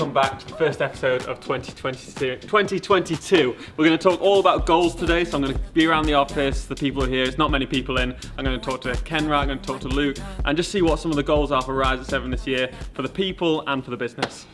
welcome back to the first episode of 2022. We're going to talk all about goals today, so I'm going to be around the office, the people are here, there's not many people in. I'm going to talk to Kenra, I'm going to talk to Luke, and just see what some of the goals are for Rise at 7 this year, for the people and for the business.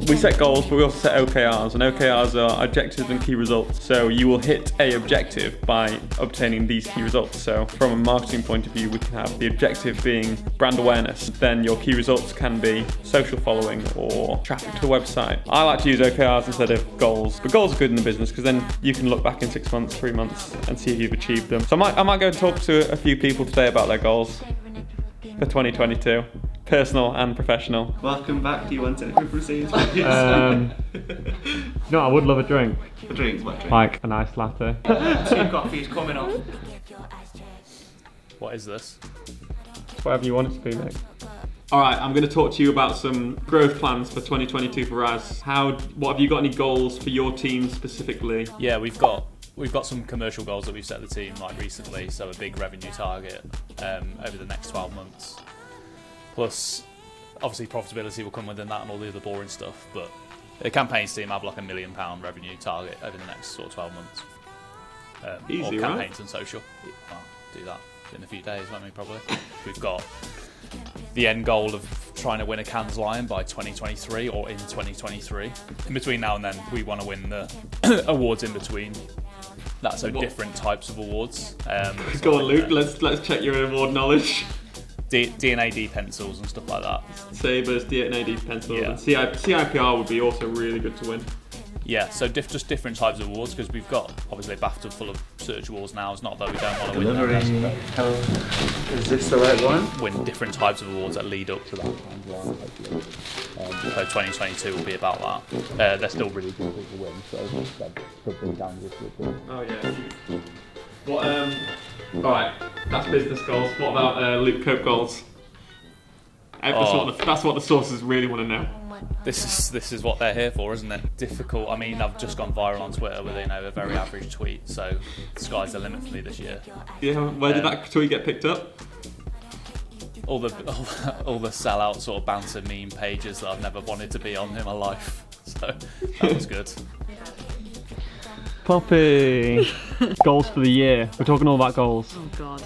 We set goals, but we also set OKRs, and OKRs are objectives and key results. So you will hit a objective by obtaining these key results. So from a marketing point of view, we can have the objective being brand awareness. Then your key results can be social following or traffic to the website. I like to use OKRs instead of goals, but goals are good in the business because then you can look back in 6 months, 3 months and see if you've achieved them. So I might go and talk to a few people today about their goals for 2022. Personal and professional. Welcome back. Do you want anything from Sainsbury's? No, I would love a drink. A drink? What drink? Like a nice latte. 2 coffees coming up. What is this? It's whatever you want it to be, mate. Alright, I'm going to talk to you about some growth plans for 2022 for Raz. What have you got any goals for your team specifically? Yeah, we've got some commercial goals that we've set the team like recently, so a big revenue target over the next 12 months. Plus, obviously profitability will come within that and all the other boring stuff, but the campaigns team have like £1 million revenue target over the next sort of 12 months. Easy, all right? campaigns and social. I'll do that in a few days, won't we, probably? We've got the end goal of trying to win a Cannes Lion by 2023 or in 2023. In between now and then, we want to win the awards in between. That's so different types of awards. Go on, Luke, let's check your award knowledge. D&AD pencils and stuff like that. Sabres, D&AD pencils, Yeah. and CIPR would be also really good to win. Yeah, so just different types of awards, because we've got obviously a BAFTA full of search awards now. It's not that we don't want to win them. Is this the right one? Win different types of awards that lead up to that. So 2022 will be about that. They're still really good to win, so that could bring down this. Oh yeah. What? Alright, that's business goals. What about Luke Cope goals? That's what the sources really want to know. This is what they're here for, isn't it? Difficult. I mean, I've just gone viral on Twitter with a very average tweet, so the sky's the limit for me this year. Yeah, where did that tweet get picked up? All the sellout sort of banter meme pages that I've never wanted to be on in my life. So that was good. Poppy! Goals for the year. We're talking all about goals. Oh god.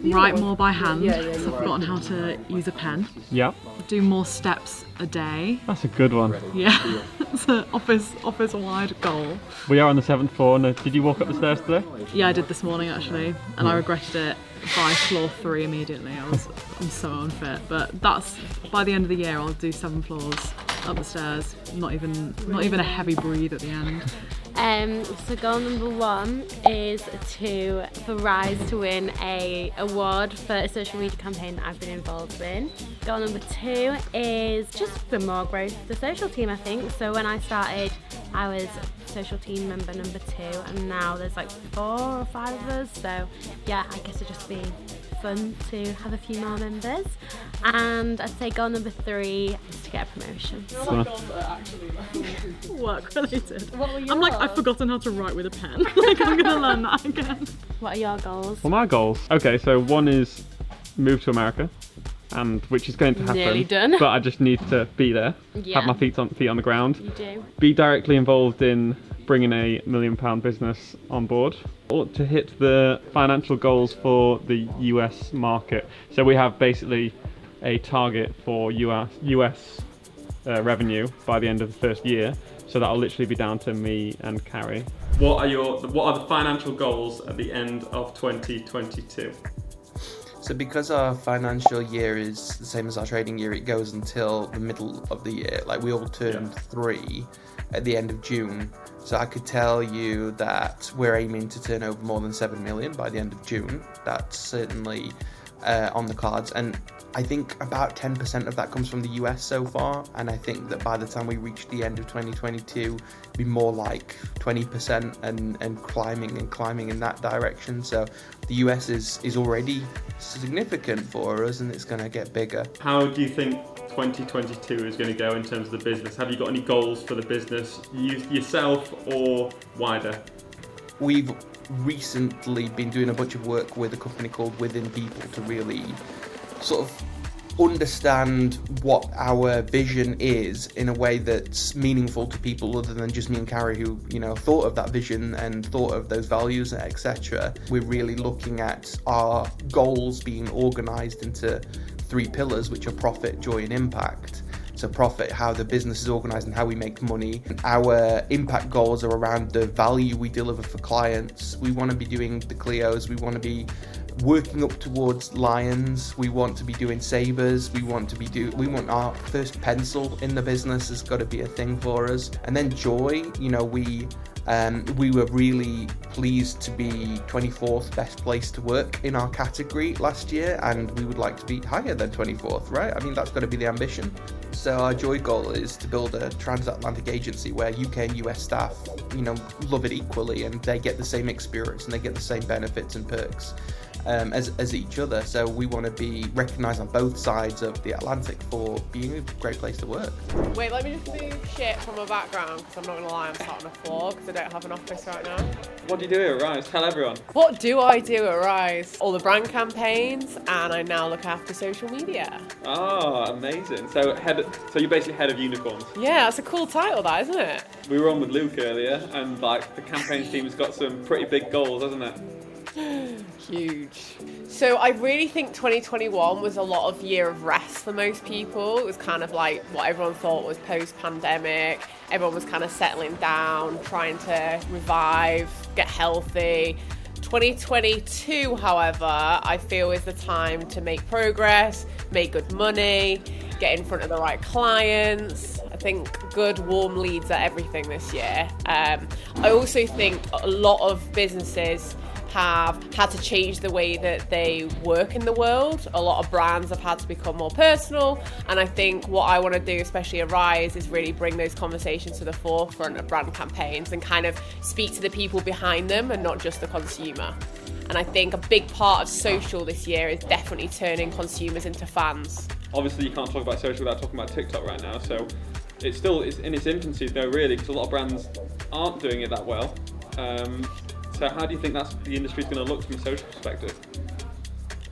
Write more by hand, so I've forgotten how to use a pen. Yep. Do more steps a day. That's a good one. Yeah, it's an office-wide goal. We are on the 7th floor. Now, did you walk up the stairs today? Yeah, I did this morning actually, and I regretted it by floor 3 immediately. I'm so unfit, but that's by the end of the year. I'll do 7 floors up the stairs. Not even a heavy breathe at the end. So goal number 1 is for Rise to win a award for a social media campaign that I've been involved in. Goal number 2 is just for more growth of the social team, I think. So when I started, I was social team member number 2, and now there's like 4 or 5 of us. So yeah, I guess it'd just be fun to have a few more members. And I'd say goal number 3 is to get a promotion. Work related. What were yours? I'm like, I've forgotten how to write with a pen. Like, I'm gonna learn that again. What are your goals? Well, my goals. Okay, so one is move to America, and which is going to happen. Nearly done. But I just need to be there. Yeah. Have my feet on the ground. You do. Be directly involved in bringing a £1 million business on board. Or to hit the financial goals for the US market. So we have basically a target for US revenue by the end of the first year. So that'll literally be down to me and Carrie. What are the financial goals at the end of 2022? So because our financial year is the same as our trading year, it goes until the middle of the year. Like we all turned 3 at the end of June. So I could tell you that we're aiming to turn over more than 7 million by the end of June. That's certainly on the cards. And I think about 10% of that comes from the US so far, and I think that by the time we reach the end of 2022, it'll be more like 20% and climbing in that direction. So the US is already significant for us, and it's going to get bigger. How do you think 2022 is going to go in terms of the business? Have you got any goals for the business, yourself or wider? We've recently been doing a bunch of work with a company called Within People to really sort of understand what our vision is in a way that's meaningful to people other than just me and Carrie, who, you know, thought of that vision and thought of those values, etc. We're really looking at our goals being organized into 3 pillars, which are profit, joy, and impact. So profit, how the business is organized and how we make money. Our impact goals are around the value we deliver for clients. We want to be doing the Clios, we want to be working up towards lions, we want to be doing sabers, we want our first pencil in the business has got to be a thing for us. And then joy, you know, we were really pleased to be 24th best place to work in our category last year, and we would like to be higher than 24th, right? I mean, that's got to be the ambition. So our joy goal is to build a transatlantic agency where UK and US staff, you know, love it equally, and they get the same experience and they get the same benefits and perks as each other. So we want to be recognised on both sides of the Atlantic for being a great place to work. Wait, let me just move shit from my background, because I'm not going to lie, I'm sat on the floor because I don't have an office right now. What do you do here at Rise? Tell everyone. What do I do at Rise? All the brand campaigns, and I now look after social media. Oh, amazing. So you're basically head of unicorns. Yeah, that's a cool title, that, isn't it? We were on with Luke earlier, and like the campaigns team's got some pretty big goals, hasn't it? Huge. So I really think 2021 was a lot of year of rest for most people. It was kind of like what everyone thought was post-pandemic. Everyone was kind of settling down, trying to revive, get healthy. 2022, however, I feel is the time to make progress, make good money, get in front of the right clients. I think good, warm leads are everything this year. I also think a lot of businesses have had to change the way that they work in the world. A lot of brands have had to become more personal, and I think what I want to do, especially at Rise, is really bring those conversations to the forefront of brand campaigns and kind of speak to the people behind them and not just the consumer. And I think a big part of social this year is definitely turning consumers into fans. Obviously you can't talk about social without talking about TikTok right now, so it's in its infancy though, really, because a lot of brands aren't doing it that well. So how do you think the industry's going to look from a social perspective?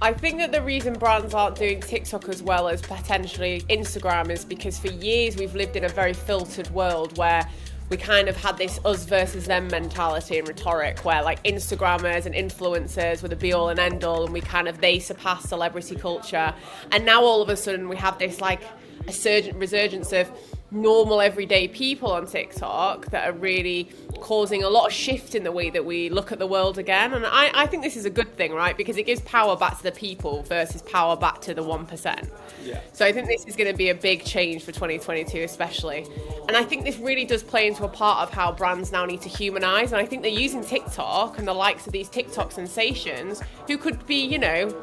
I think that the reason brands aren't doing TikTok as well as potentially Instagram is because for years we've lived in a very filtered world where we kind of had this us versus them mentality and rhetoric where like Instagrammers and influencers were the be all and end all, and they surpassed celebrity culture. And now all of a sudden we have this like a resurgence of normal everyday people on TikTok that are really causing a lot of shift in the way that we look at the world again. And I think this is a good thing, right? Because it gives power back to the people versus power back to the 1%. Yeah. So I think this is going to be a big change for 2022 especially. And I think this really does play into a part of how brands now need to humanize. And I think they're using TikTok and the likes of these TikTok sensations who could be, you know,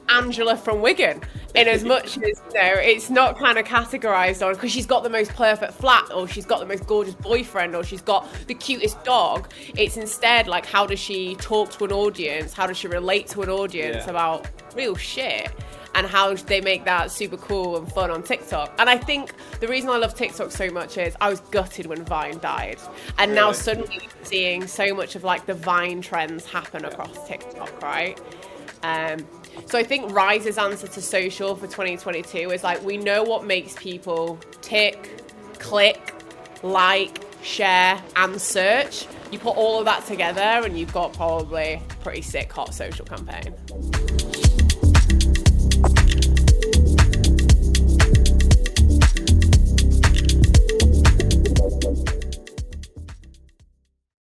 Angela from Wigan, in as much as, you know, it's not kind of categorized on because she's got the most perfect flat or she's got the most gorgeous boyfriend or she's got the cutest dog. It's instead like, how does she talk to an audience? How does she relate to an audience about real shit? And how they make that super cool and fun on TikTok. And I think the reason I love TikTok so much is I was gutted when Vine died. And now suddenly we're seeing so much of like the Vine trends happen across TikTok, right? So I think Rise's answer to social for 2022 is like, we know what makes people tick, click, like, share, and search. You put all of that together and you've got probably a pretty sick hot social campaign.